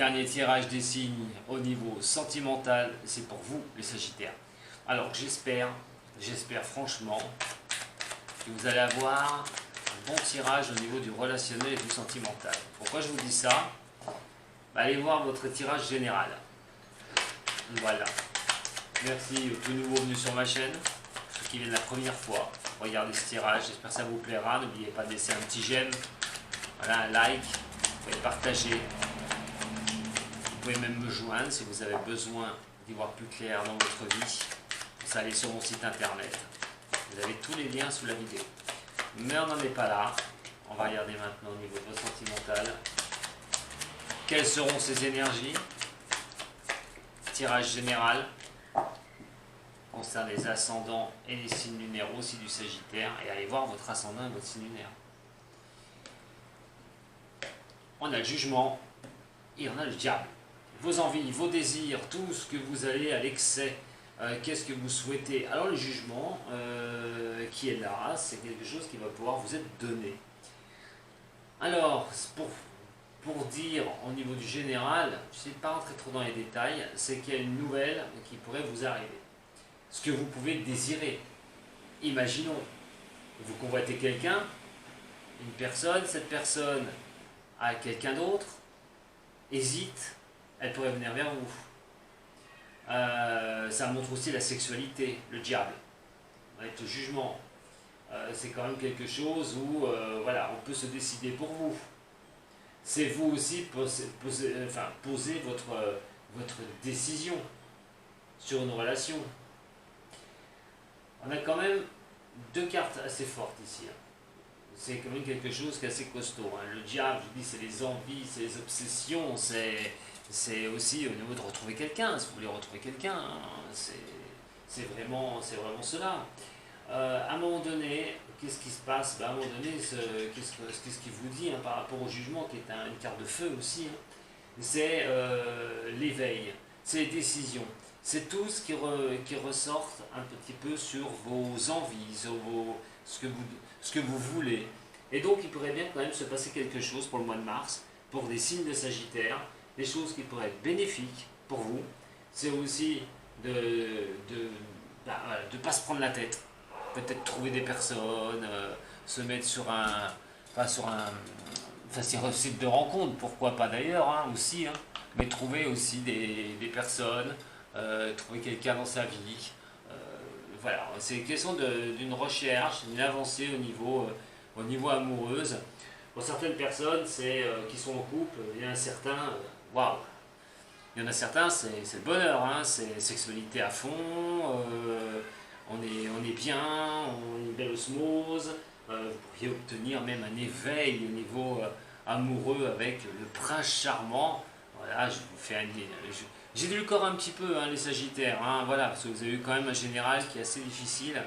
Dernier tirage des signes au niveau sentimental, c'est pour vous les Sagittaires. Alors j'espère franchement que vous allez avoir un bon tirage au niveau du relationnel et du sentimental. Pourquoi je vous dis ça? Allez voir votre tirage général. Voilà. Merci aux tout nouveaux venus sur ma chaîne, ceux qui viennent la première fois. Regardez ce tirage, j'espère que ça vous plaira. N'oubliez pas de laisser un petit j'aime, voilà, un like, vous pouvez partager. Vous pouvez même me joindre si vous avez besoin d'y voir plus clair dans votre vie. Vous allez sur mon site internet. Vous avez tous les liens sous la vidéo. Mais on n'en est pas là. On va regarder maintenant au niveau de votre sentimental. Quelles seront ces énergies? Tirage général concerne les ascendants et les signes lunaires aussi du Sagittaire. Et allez voir votre ascendant et votre signe lunaire. On a le jugement et on a le diable. Vos envies, vos désirs, tout ce que vous allez à l'excès, qu'est-ce que vous souhaitez. Alors le jugement qui est là, c'est quelque chose qui va pouvoir vous être donné. Alors, pour dire au niveau du général, je ne sais pas rentrer trop dans les détails, c'est qu'il y a une nouvelle qui pourrait vous arriver. Ce que vous pouvez désirer. Imaginons, vous convoitez quelqu'un, une personne, cette personne a quelqu'un d'autre, hésite, elle pourrait venir vers vous. Ça montre aussi la sexualité, le diable, avec le jugement. C'est quand même quelque chose où voilà, on peut se décider pour vous. C'est vous aussi poser votre décision sur une relation. On a quand même deux cartes assez fortes ici. C'est quand même quelque chose qui est assez costaud. Le diable, je dis, c'est les envies, c'est les obsessions, c'est aussi au niveau de retrouver quelqu'un. Si vous voulez retrouver quelqu'un, c'est vraiment cela. À un moment donné, qu'est-ce qui se passe? À un moment donné, qu'est-ce qui vous dit par rapport au jugement, qui est une carte de feu aussi, c'est l'éveil, c'est les décisions. C'est tout ce qui ressort un petit peu sur vos envies, sur ce que vous voulez. Et donc, il pourrait bien quand même se passer quelque chose pour le mois de mars, pour des signes de Sagittaire, des choses qui pourraient être bénéfiques pour vous. C'est aussi de ne pas se prendre la tête. Peut-être trouver des personnes, se mettre sur un site de rencontre, pourquoi pas d'ailleurs, aussi, mais trouver aussi des personnes, trouver quelqu'un dans sa vie. Voilà, c'est une question d'une recherche, d'une avancée au niveau amoureuse. Pour certaines personnes qui sont en couple, il y en a certains, waouh! Il y en a certains, c'est le bonheur, c'est sexualité à fond, on est bien, on a une belle osmose, vous pourriez obtenir même un éveil au niveau amoureux avec le prince charmant. Voilà, je vous fais j'ai lu le corps un petit peu, les Sagittaires, voilà, parce que vous avez eu quand même un général qui est assez difficile.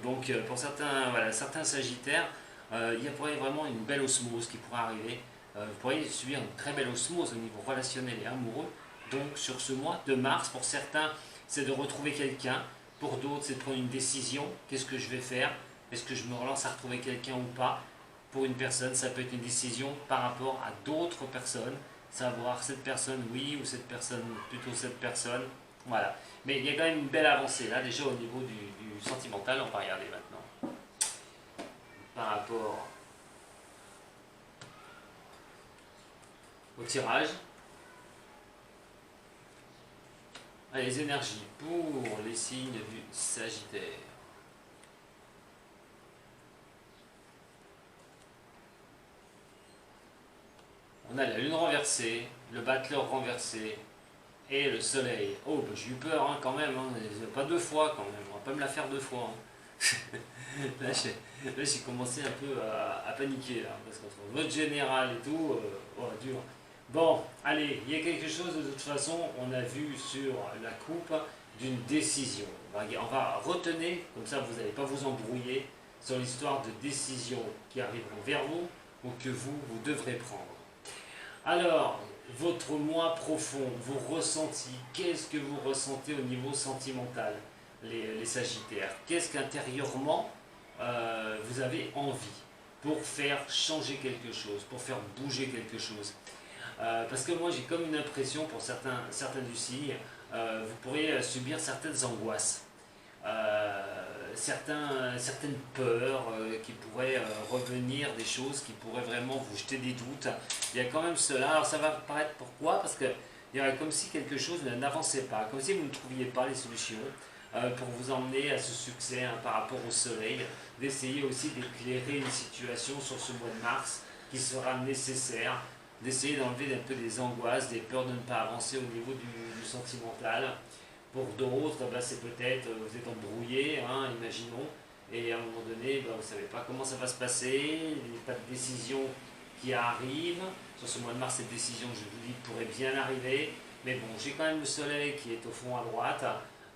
Donc pour certains Sagittaires, il y a vraiment une belle osmose qui pourrait arriver. Vous pourriez subir une très belle osmose au niveau relationnel et amoureux. Donc sur ce mois de mars, pour certains, c'est de retrouver quelqu'un. Pour d'autres, c'est de prendre une décision. Qu'est-ce que je vais faire? Est-ce que je me relance à retrouver quelqu'un ou pas? Pour une personne, ça peut être une décision par rapport à d'autres personnes. Savoir cette personne oui ou cette personne plutôt cette personne. Voilà. Mais il y a quand même une belle avancée là, déjà au niveau du sentimental. On va regarder maintenant. Par rapport au tirage. Les énergies pour les signes du Sagittaire. On a la lune renversée, le battleur renversé et le soleil. Oh, j'ai eu peur quand même, pas deux fois quand même, on va pas me la faire deux fois. Là, j'ai commencé un peu à paniquer, là, parce qu'entre votre général et tout, dur. Bon, allez, il y a quelque chose de toute façon, on a vu sur la coupe d'une décision. On va retenir, comme ça vous n'allez pas vous embrouiller sur l'histoire de décisions qui arriveront vers vous ou que vous devrez prendre. Alors, votre moi profond, vos ressentis, qu'est-ce que vous ressentez au niveau sentimental, les Sagittaires? Qu'est-ce qu'intérieurement vous avez envie pour faire changer quelque chose, pour faire bouger quelque chose? Parce que moi j'ai comme une impression pour certains du signe, vous pourriez subir certaines angoisses, certaines peurs qui pourraient revenir, des choses qui pourraient vraiment vous jeter des doutes. Il y a quand même cela. Alors ça va paraître pourquoi? Parce que il y aurait comme si quelque chose n'avançait pas, comme si vous ne trouviez pas les solutions pour vous emmener à ce succès par rapport au soleil, d'essayer aussi d'éclairer une situation sur ce mois de mars qui sera nécessaire, d'essayer d'enlever un peu des angoisses, des peurs de ne pas avancer au niveau du sentimental. Pour d'autres, c'est peut-être, vous êtes embrouillé, imaginons, et à un moment donné, vous ne savez pas comment ça va se passer, il n'y a pas de décision qui arrive. Sur ce mois de mars, cette décision, je vous dis, pourrait bien arriver. Mais bon, j'ai quand même le soleil qui est au fond à droite.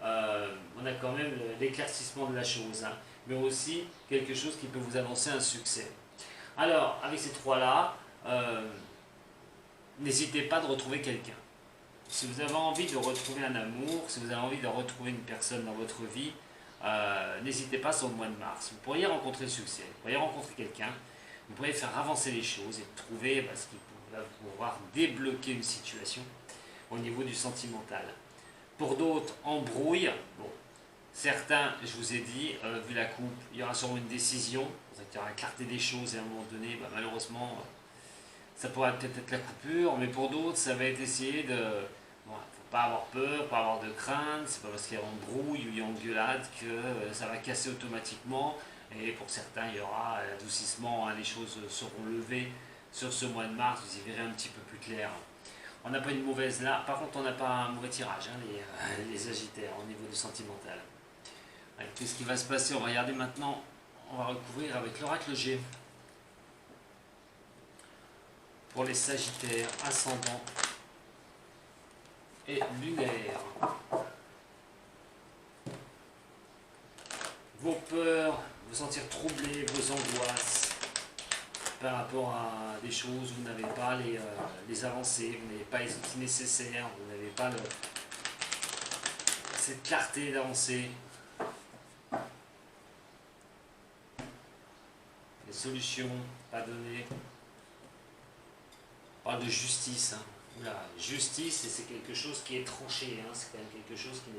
On a quand même l'éclaircissement de la chose, mais aussi quelque chose qui peut vous annoncer un succès. Alors, avec ces trois-là, n'hésitez pas de retrouver quelqu'un. Si vous avez envie de retrouver un amour, si vous avez envie de retrouver une personne dans votre vie, n'hésitez pas sur le mois de mars. Vous pourriez rencontrer le succès, vous pourriez rencontrer quelqu'un, vous pourriez faire avancer les choses et trouver ce qui va pouvoir débloquer une situation au niveau du sentimental. Pour d'autres, embrouille. Bon, certains, je vous ai dit, vu la coupe, il y aura sûrement une décision, il y aura clarté des choses et à un moment donné, malheureusement, ça pourrait peut-être être la coupure, mais pour d'autres, ça va être essayer de... Bon, faut pas avoir peur, pas avoir de crainte, c'est pas parce qu'il y a embrouille ou il y a engueulade que ça va casser automatiquement. Et pour certains, il y aura adoucissement, les choses seront levées sur ce mois de mars, vous y verrez un petit peu plus clair. On n'a pas une mauvaise là, par contre on n'a pas un mauvais tirage, les Sagittaires au niveau du sentimental. Qu'est-ce qui va se passer? On va regarder maintenant, on va recouvrir avec l'oracle G. Pour les Sagittaires, ascendant et lunaire. Vos peurs, vous sentir troublé, vos angoisses par rapport à des choses, vous n'avez pas les avancées, vous n'avez pas les outils nécessaires, vous n'avez pas cette clarté d'avancer. Les solutions pas données. On parle de justice. Oula, justice, c'est quelque chose qui est tranché, c'est quand même quelque chose qui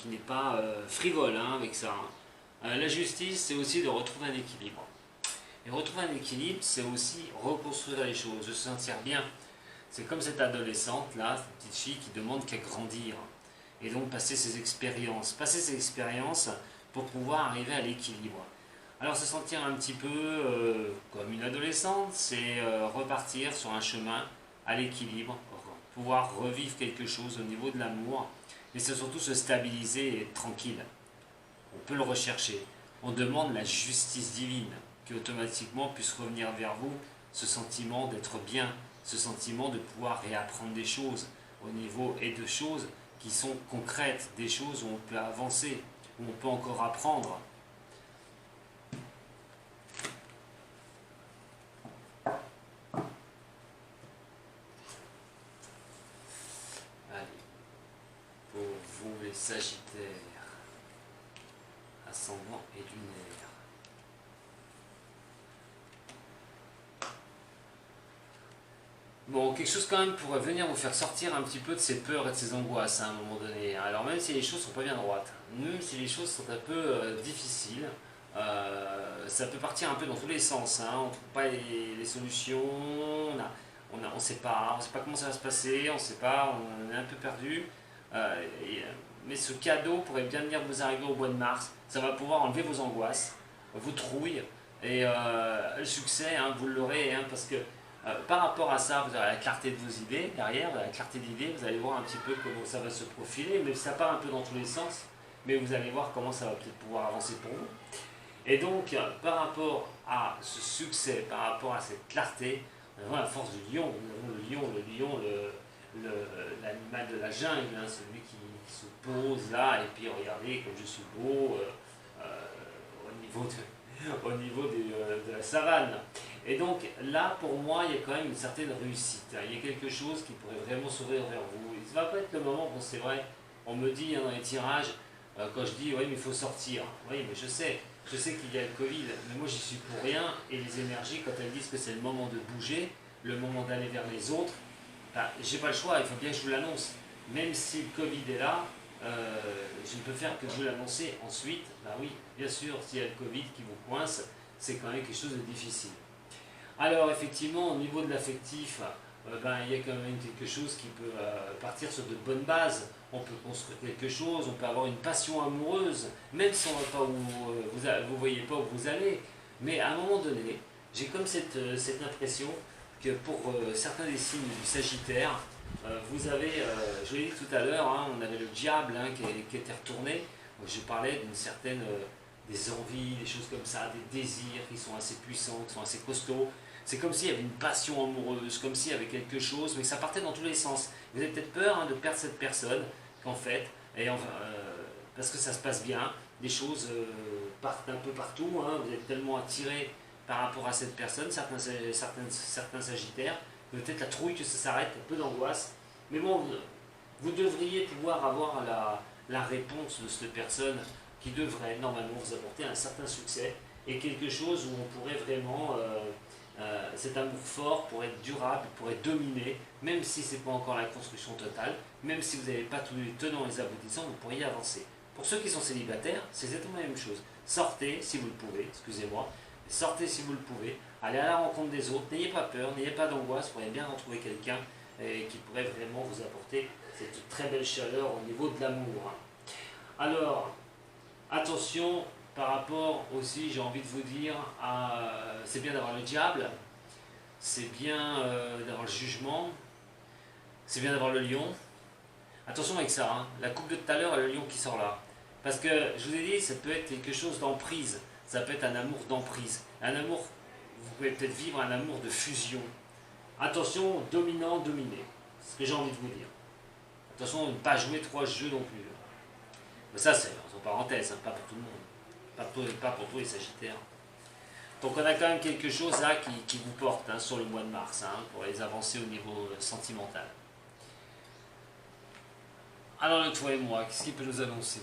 n'est pas frivole avec ça. La justice, c'est aussi de retrouver un équilibre. Et retrouver un équilibre, c'est aussi reconstruire les choses, se sentir bien. C'est comme cette adolescente-là, cette petite fille qui demande qu'à grandir. Et donc passer ses expériences. Passer ses expériences pour pouvoir arriver à l'équilibre. Alors se sentir un petit peu comme une adolescente, c'est repartir sur un chemin à l'équilibre, pouvoir revivre quelque chose au niveau de l'amour, mais c'est surtout se stabiliser et être tranquille. On peut le rechercher. On demande la justice divine qui automatiquement puisse revenir vers vous, ce sentiment d'être bien, ce sentiment de pouvoir réapprendre des choses au niveau et de choses qui sont concrètes, des choses où on peut avancer, où on peut encore apprendre. Les Sagittaires, ascendant et lunaire. Bon, quelque chose quand même pourrait venir vous faire sortir un petit peu de ces peurs et de ces angoisses à un moment donné. Alors même si les choses sont pas bien droites, même si les choses sont un peu difficiles, ça peut partir un peu dans tous les sens. On ne trouve pas les solutions, on sait pas comment ça va se passer, on ne sait pas, on est un peu perdu. Mais ce cadeau pourrait bien venir vous arriver au mois de mars. Ça va pouvoir enlever vos angoisses, vos trouilles, et le succès, vous l'aurez, parce que par rapport à ça, vous aurez la clarté de vos idées derrière, la clarté d'idées, vous allez voir un petit peu comment ça va se profiler, mais ça part un peu dans tous les sens, mais vous allez voir comment ça va peut-être pouvoir avancer pour vous. Et donc, par rapport à ce succès, par rapport à cette clarté, nous avons la force du lion, nous avons le lion, l'animal de la jungle, celui qui se pose là, et puis regardez comme je suis beau au niveau de la savane. Et donc là, pour moi, il y a quand même une certaine réussite. Il y a quelque chose qui pourrait vraiment s'ouvrir vers vous. Et ça va pas être le moment, bon c'est vrai, on me dit dans les tirages, quand je dis, oui mais il faut sortir. Oui mais je sais qu'il y a le Covid, mais moi j'y suis pour rien, et les énergies, quand elles disent que c'est le moment de bouger, le moment d'aller vers les autres, ben, j'ai pas le choix, il faut bien que je vous l'annonce. Même si le Covid est là, je ne peux faire que vous l'annoncer. Ensuite, ben oui, bien sûr, s'il y a le Covid qui vous coince, c'est quand même quelque chose de difficile. Alors effectivement, au niveau de l'affectif, ben, il y a quand même quelque chose qui peut partir sur de bonnes bases. On peut construire quelque chose, on peut avoir une passion amoureuse, même si on ne va pas où vous voyez pas où vous allez. Mais à un moment donné, j'ai comme cette impression que pour certains des signes du Sagittaire, vous avez, je l'ai dit tout à l'heure, hein, on avait le diable hein, qui était retourné. Je parlais d'une certaine, des envies, des choses comme ça, des désirs qui sont assez puissants, qui sont assez costauds. C'est comme s'il y avait une passion amoureuse, comme s'il y avait quelque chose, mais que ça partait dans tous les sens. Vous avez peut-être peur hein, de perdre cette personne, qu'en fait, et enfin, parce que ça se passe bien, les choses partent un peu partout, hein, vous êtes tellement attiré par rapport à cette personne, certains sagittaires, peut-être la trouille que ça s'arrête, un peu d'angoisse, mais bon, vous devriez pouvoir avoir la réponse de cette personne qui devrait normalement vous apporter un certain succès et quelque chose où on pourrait vraiment cet amour fort pour être durable, pour être dominé, même si ce n'est pas encore la construction totale, même si vous n'avez pas tous les tenants et les aboutissants, vous pourriez avancer. Pour ceux qui sont célibataires, c'est exactement la même chose. Sortez si vous le pouvez, excusez-moi, sortez si vous le pouvez, allez à la rencontre des autres, n'ayez pas peur, n'ayez pas d'angoisse, vous pourriez bien retrouver quelqu'un qui pourrait vraiment vous apporter cette très belle chaleur au niveau de l'amour. Alors, attention, par rapport aussi, j'ai envie de vous dire, c'est bien d'avoir le diable, c'est bien d'avoir le jugement, c'est bien d'avoir le lion. Attention avec ça, hein. La coupe de tout à l'heure et le lion qui sort là. Parce que, je vous ai dit, ça peut être quelque chose d'emprise, ça peut être un amour d'emprise. Un amour, vous pouvez peut-être vivre un amour de fusion. Attention, dominant, dominé, c'est ce que j'ai envie de vous dire. Attention de ne pas jouer 3 jeux non plus. Mais ça, c'est en parenthèse, hein, pas pour tout le monde. Pas pour tous les Sagittaires. Donc on a quand même quelque chose là qui vous porte hein, sur le mois de mars, hein, pour les avancer au niveau sentimental. Alors le toi et moi, qu'est-ce qu'il peut nous annoncer?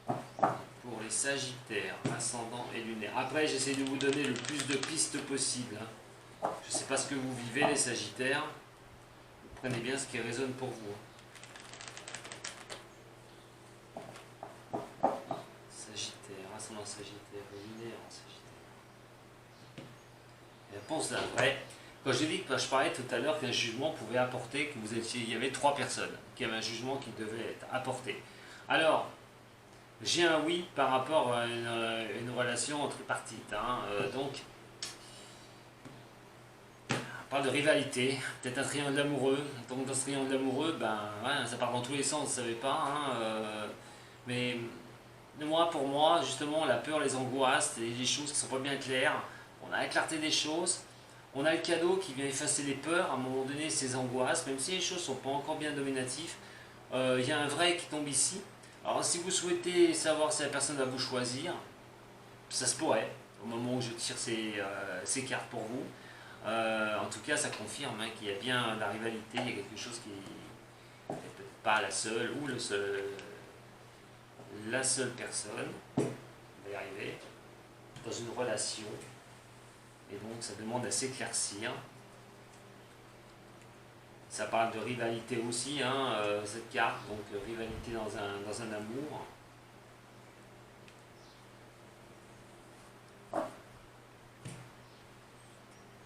Pour les Sagittaires, ascendant et lunaire. Après, j'essaie de vous donner le plus de pistes possible. Hein. Je ne sais pas ce que vous vivez, les Sagittaires. Vous prenez bien ce qui résonne pour vous. Sagittaire, ascendant Sagittaire, lunaire en Sagittaire. Et réponse d'après. Quand je parlais tout à l'heure qu'un jugement pouvait apporter, que vous étiez, il y avait 3 personnes, qu'il y avait un jugement qui devait être apporté. Alors, j'ai un oui par rapport à une relation tripartite. Hein. Donc, on parle de rivalité, peut-être un triangle amoureux. Donc, dans ce triangle amoureux, ben, ouais, ça part dans tous les sens, vous ne savez pas. Hein, mais pour moi, justement, la peur, les angoisses, les choses qui ne sont pas bien claires, on a la clarté des choses. On a le cadeau qui vient effacer les peurs, à un moment donné, ces angoisses, même si les choses ne sont pas encore bien dominatives. Il y a un vrai qui tombe ici. Alors, si vous souhaitez savoir si la personne va vous choisir, ça se pourrait, au moment où je tire ces cartes pour vous. En tout cas, ça confirme hein, qu'il y a bien la rivalité, il y a quelque chose qui n'est peut-être pas la seule, ou la seule personne, on va y arriver, dans une relation. Et donc ça demande à s'éclaircir. Ça parle de rivalité aussi, hein, cette carte, donc rivalité dans un amour.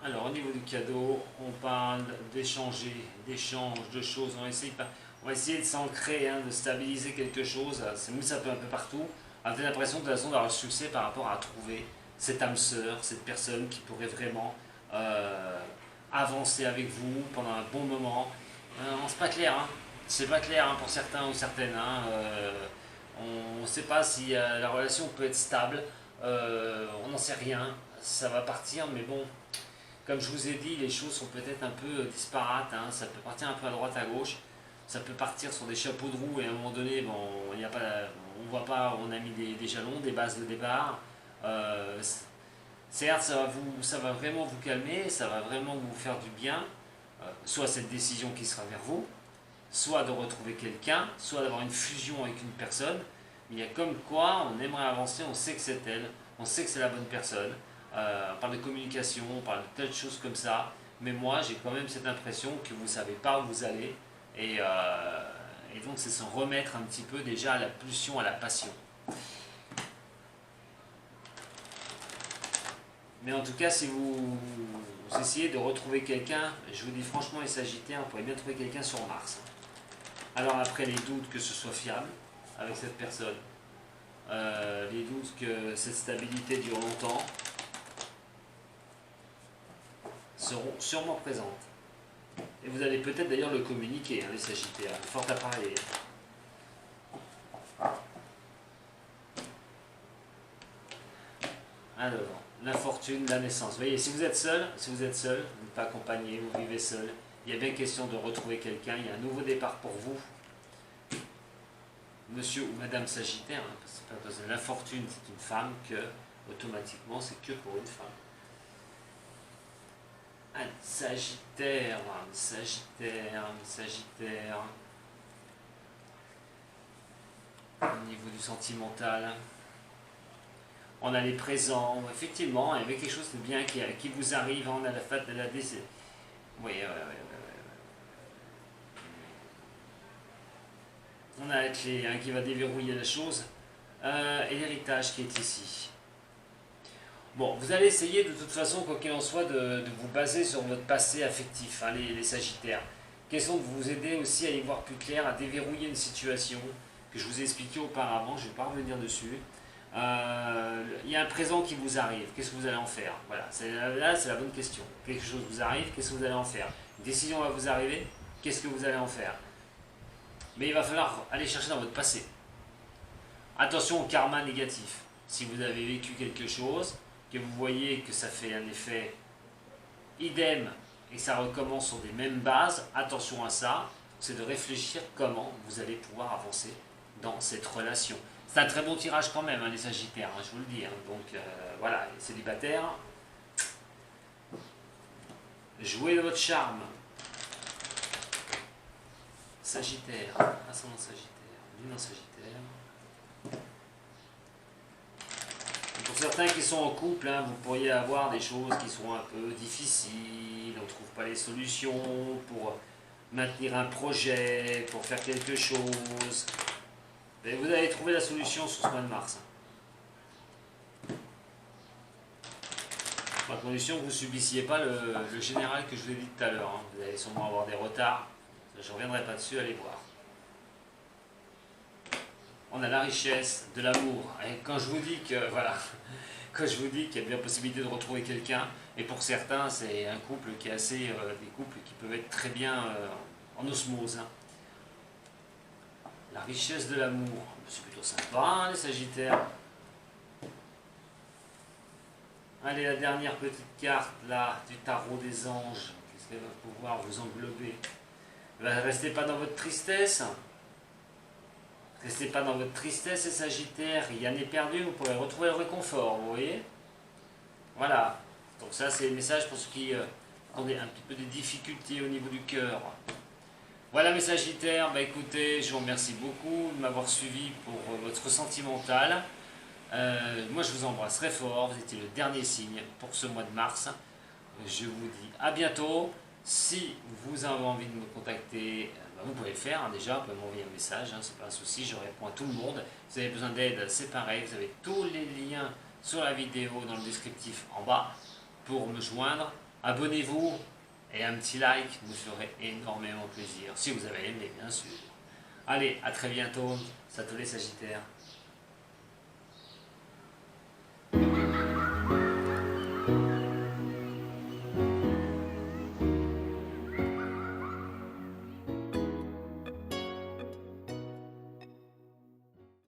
Alors au niveau du cadeau, on parle d'échanger, d'échange, de choses. On va essayer de s'ancrer, hein, de stabiliser quelque chose. C'est mieux, ça peut un peu partout. On a l'impression de toute façon d'avoir le succès par rapport à trouver cette âme sœur, cette personne qui pourrait vraiment avancer avec vous pendant un bon moment. C'est pas clair, hein. C'est pas clair hein, pour certains ou certaines. Hein. On ne sait pas si la relation peut être stable. On n'en sait rien. Ça va partir, mais bon, comme je vous ai dit, les choses sont peut-être un peu disparates. Hein. Ça peut partir un peu à droite, à gauche. Ça peut partir sur des chapeaux de roue et à un moment donné, bon, on voit pas, on a mis des jalons, des bases de départ. Certes, ça va vraiment vous calmer, ça va vraiment vous faire du bien, soit cette décision qui sera vers vous, soit de retrouver quelqu'un, soit d'avoir une fusion avec une personne, il y a comme quoi on aimerait avancer, on sait que c'est elle, on sait que c'est la bonne personne. On parle de communication, on parle de tas de choses comme ça, mais moi j'ai quand même cette impression que vous ne savez pas où vous allez, et donc c'est s'en remettre un petit peu déjà à la pulsion, à la passion. Mais en tout cas, si vous essayez de retrouver quelqu'un, je vous dis franchement les Sagittaires, vous pourrez bien trouver quelqu'un sur Mars. Alors après, les doutes que ce soit fiable avec cette personne, les doutes que cette stabilité dure longtemps, seront sûrement présentes. Et vous allez peut-être d'ailleurs le communiquer, hein, les Sagittaires, fort à parler. Alors, l'infortune, la naissance. Vous voyez, si vous êtes seul, vous n'êtes pas accompagné, vous vivez seul, il y a bien question de retrouver quelqu'un, il y a un nouveau départ pour vous. Monsieur ou Madame Sagittaire, hein, parce que l'infortune c'est une femme, que automatiquement c'est que pour une femme. Un Sagittaire, un Sagittaire, un Sagittaire. Au niveau du sentimental, on a les présents, effectivement, il y avait quelque chose de bien qui vous arrive, on a la fête de la décès. Oui, on a la clé hein, qui va déverrouiller la chose, et l'héritage qui est ici. Bon, vous allez essayer de toute façon, quoi qu'il en soit, de vous baser sur votre passé affectif, hein, les Sagittaires. Question de vous aider aussi à y voir plus clair, à déverrouiller une situation que je vous ai expliqué auparavant, je ne vais pas revenir dessus. Il y a un présent qui vous arrive, qu'est-ce que vous allez en faire? Voilà, là c'est la bonne question. Quelque chose vous arrive, qu'est-ce que vous allez en faire? Une décision va vous arriver, qu'est-ce que vous allez en faire? Mais il va falloir aller chercher dans votre passé. Attention au karma négatif. Si vous avez vécu quelque chose, que vous voyez que ça fait un effet idem et que ça recommence sur des mêmes bases, attention à ça, c'est de réfléchir comment vous allez pouvoir avancer dans cette relation. C'est un très bon tirage quand même, hein, les Sagittaires, hein, je vous le dis. Hein. Donc voilà, les célibataires, jouez de votre charme. Sagittaire, ascendant Sagittaire, lune en Sagittaire. Pour certains qui sont en couple, hein, vous pourriez avoir des choses qui sont un peu difficiles, on ne trouve pas les solutions pour maintenir un projet, pour faire quelque chose. Et vous allez trouver la solution sur ce mois de mars. À condition que vous ne subissiez pas le général que je vous ai dit tout à l'heure. Hein. Vous allez sûrement avoir des retards, je ne reviendrai pas dessus, allez voir. On a la richesse de l'amour. Et quand je vous dis que voilà, quand je vous dis qu'il y a bien possibilité de retrouver quelqu'un, et pour certains c'est un couple qui est assez, des couples qui peuvent être très bien en osmose. Hein. La richesse de l'amour, c'est plutôt sympa, hein, les Sagittaires. Allez, la dernière petite carte là du tarot des anges. Qu'est-ce qu'elle va pouvoir vous englober? Restez pas dans votre tristesse. Restez pas dans votre tristesse, les Sagittaires. Rien n'est perdu, vous pourrez retrouver le réconfort, vous voyez? Voilà. Donc ça, c'est le message pour ceux qui ont un petit peu de difficultés au niveau du cœur. Voilà mes Sagittaires, bah écoutez, je vous remercie beaucoup de m'avoir suivi pour votre sentimental. Moi je vous embrasse très fort, vous étiez le dernier signe pour ce mois de mars. Je vous dis à bientôt. Si vous avez envie de me contacter, bah vous pouvez le faire hein, déjà, vous pouvez m'envoyer un message, hein, c'est pas un souci, je réponds à tout le monde. Si vous avez besoin d'aide, c'est pareil, vous avez tous les liens sur la vidéo dans le descriptif en bas pour me joindre. Abonnez-vous. Et un petit like me ferait énormément plaisir, si vous avez aimé bien sûr. Allez, à très bientôt, salut les Sagittaires.